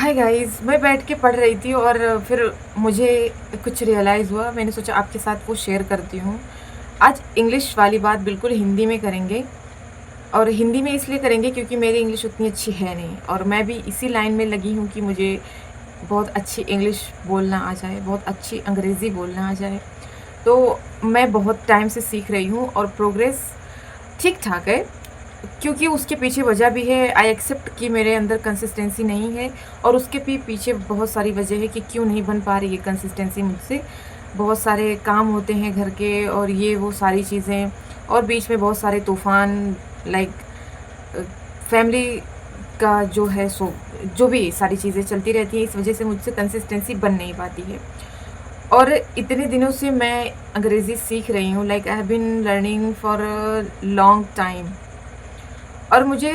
Hi guys, मैं बैठ के पढ़ रही थी और फिर मुझे कुछ रियलाइज़ हुआ। मैंने सोचा आपके साथ वो शेयर करती हूँ। आज इंग्लिश वाली बात बिल्कुल हिंदी में करेंगे और हिंदी में इसलिए करेंगे क्योंकि मेरी इंग्लिश उतनी अच्छी है नहीं और मैं भी इसी लाइन में लगी हूँ कि मुझे बहुत अच्छी इंग्लिश बोलना आ जाए, बहुत अच्छी अंग्रेज़ी बोलना आ जाए। तो मैं बहुत टाइम से सीख रही हूँ और प्रोग्रेस ठीक-ठाक है। क्योंकि उसके पीछे वजह भी है, आई एक्सेप्ट कि मेरे अंदर कंसिस्टेंसी नहीं है और उसके भी पीछे बहुत सारी वजह है कि क्यों नहीं बन पा रही है कंसिस्टेंसी मुझसे। बहुत सारे काम होते हैं घर के और ये वो सारी चीज़ें और बीच में बहुत सारे तूफ़ान लाइक फैमिली का जो है सो जो भी सारी चीज़ें चलती रहती हैं, इस वजह से मुझसे कंसिस्टेंसी बन नहीं पाती है। और इतने दिनों से मैं अंग्रेज़ी सीख रही हूँ, like I have been learning for a long time. और मुझे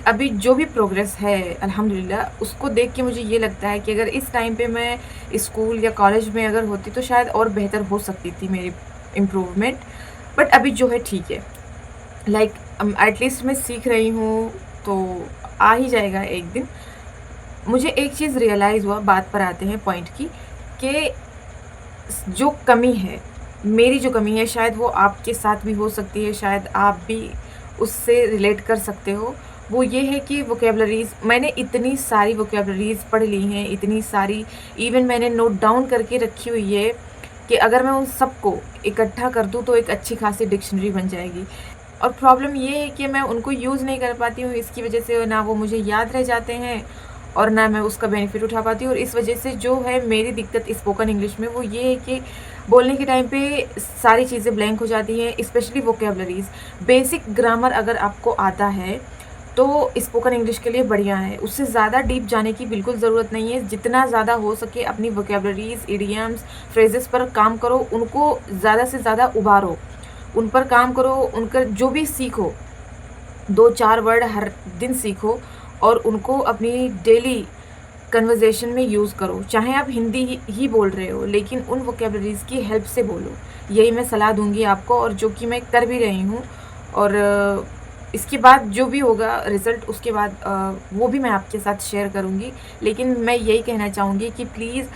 अभी जो भी प्रोग्रेस है अल्हम्दुलिल्लाह उसको देख के मुझे ये लगता है कि अगर इस टाइम पे मैं स्कूल या कॉलेज में अगर होती तो शायद और बेहतर हो सकती थी मेरी इम्प्रूवमेंट। बट अभी जो है ठीक है। लाइक एटलीस्ट मैं सीख रही हूँ तो आ ही जाएगा एक दिन। मुझे एक चीज़ रियलाइज़ हुआ, बात पर आते हैं पॉइंट की, कि जो कमी है, मेरी जो कमी है शायद वो आपके साथ भी हो सकती है, शायद आप भी उससे रिलेट कर सकते हो। वो ये है कि वोकैब्युलरीज़ मैंने इतनी सारी वोकैब्युलरीज़ पढ़ ली हैं, इतनी सारी इवन मैंने नोट डाउन करके रखी हुई है कि अगर मैं उन सबको इकट्ठा कर दूँ तो एक अच्छी खासी डिक्शनरी बन जाएगी। और प्रॉब्लम ये है कि मैं उनको यूज़ नहीं कर पाती हूँ, इसकी वजह से ना वो मुझे याद रह जाते हैं और ना मैं उसका बेनिफिट उठा पाती हूँ। और इस वजह से जो है मेरी दिक्कत स्पोकन इंग्लिश में वो ये है कि बोलने के टाइम पे सारी चीज़ें ब्लैंक हो जाती हैं, स्पेशली वोकैब्युलरीज़। बेसिक ग्रामर अगर आपको आता है तो स्पोकन इंग्लिश के लिए बढ़िया है, उससे ज़्यादा डीप जाने की बिल्कुल ज़रूरत नहीं है। जितना ज़्यादा हो सके अपनी वोकैब्युलरीज़, इडियम्स, फ्रेजेस पर काम करो, उनको ज़्यादा से ज़्यादा उभारो, उन पर काम करो, उनका जो भी सीखो, 2-4 वर्ड हर दिन सीखो और उनको अपनी डेली कन्वर्सेशन में यूज़ करो। चाहे आप हिंदी ही बोल रहे हो, लेकिन उन वोकैब्युलरीज़ की हेल्प से बोलो। यही मैं सलाह दूँगी आपको और जो कि मैं कर भी रही हूँ। और इसके बाद जो भी होगा रिज़ल्ट, उसके बाद वो भी मैं आपके साथ शेयर करूँगी। लेकिन मैं यही कहना चाहूँगी कि प्लीज़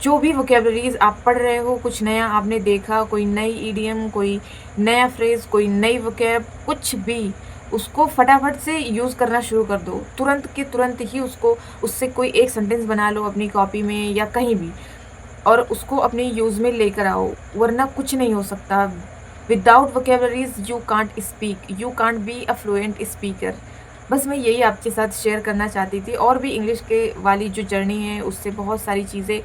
जो भी वोकैब्युलरीज़ आप पढ़ रहे हो, कुछ नया आपने देखा, कोई नई इडियम, कोई नया फ्रेज़, कोई नई वोकैब, कुछ भी, उसको फटाफट से यूज़ करना शुरू कर दो। तुरंत के तुरंत ही उसको उससे कोई एक सेंटेंस बना लो अपनी कॉपी में या कहीं भी और उसको अपने यूज़ में लेकर आओ, वरना कुछ नहीं हो सकता। Without vocabularies you can't speak, you can't be a fluent speaker. बस मैं यही आपके साथ शेयर करना चाहती थी। और भी इंग्लिश के वाली जो जर्नी है उससे बहुत सारी चीज़ें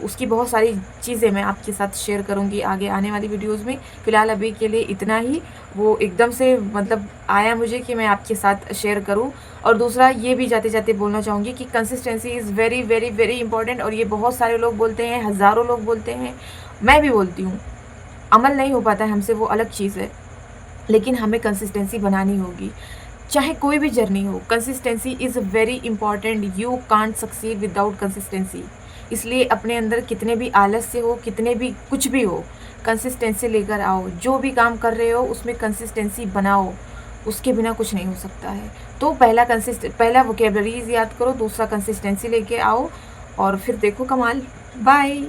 उसकी बहुत सारी चीज़ें मैं आपके साथ शेयर करूँगी आगे आने वाली वीडियोज़ में। फ़िलहाल अभी के लिए इतना ही। वो एकदम से मतलब आया मुझे कि मैं आपके साथ शेयर करूँ। और दूसरा ये भी जाते-जाते बोलना चाहूँगी कि consistency is very, very, very important. और ये बहुत सारे लोग बोलते हैं, हज़ारों लोग बोलते हैं, मैं भी बोलती हूँ। अमल नहीं हो पाता है हमसे, वो अलग चीज़ है, लेकिन हमें कंसिस्टेंसी बनानी होगी। चाहे कोई भी जर्नी हो, consistency is very important. You can't succeed without consistency. इसलिए अपने अंदर कितने भी आलस्य हो, कितने भी कुछ भी हो, कंसिस्टेंसी लेकर आओ। जो भी काम कर रहे हो उसमें कंसिस्टेंसी बनाओ, उसके बिना कुछ नहीं हो सकता है। तो पहला वोकैब्युलरीज़ याद करो, दूसरा कंसिस्टेंसी लेके आओ और फिर देखो कमाल। बाय।